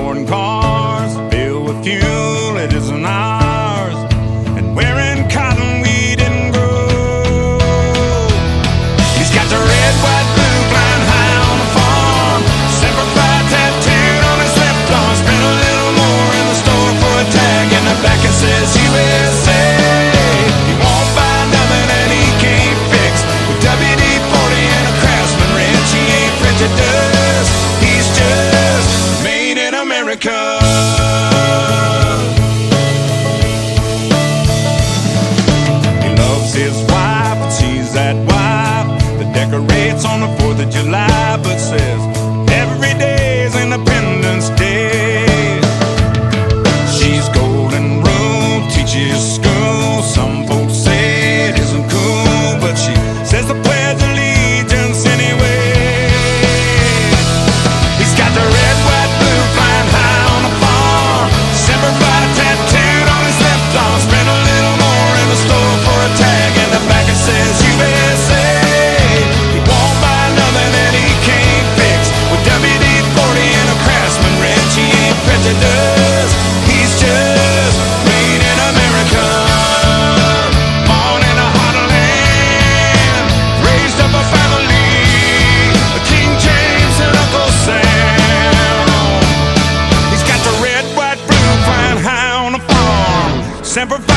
importing cars filled with fuel that isn't ours, and wearing cotton we didn't grow. He's got the red, white, blue flying high on the farm, Semper Fi tattooed on his left arm. Spent a little more in the store for a tag, and the back it says USA. He won't buy nothing that he can't fix, with WD-40 and a Craftsman wrench. He ain't prejudice, he's just made in America. He loves his wife, and she's that wife that decorates on the 4th of July, but says every day is Independence Day. She's golden rule, teaches school. Some folks say it isn't cool, but she says the Pledge of Allegiance anyway. He's got the red, white, blue flying high on the farm, Semper Fi tattooed on his left arm. Spent a little more in the store for a tag, and the back it says USA. He won't buy nothing that he can't fix, with WD-40 and a Craftsman wrench. He ain't prejudiced, he's just made in America. Born in a hot land, raised up a family, King James and Uncle Sam. He's got the red, white, blue flying high on the farm, Semper Fi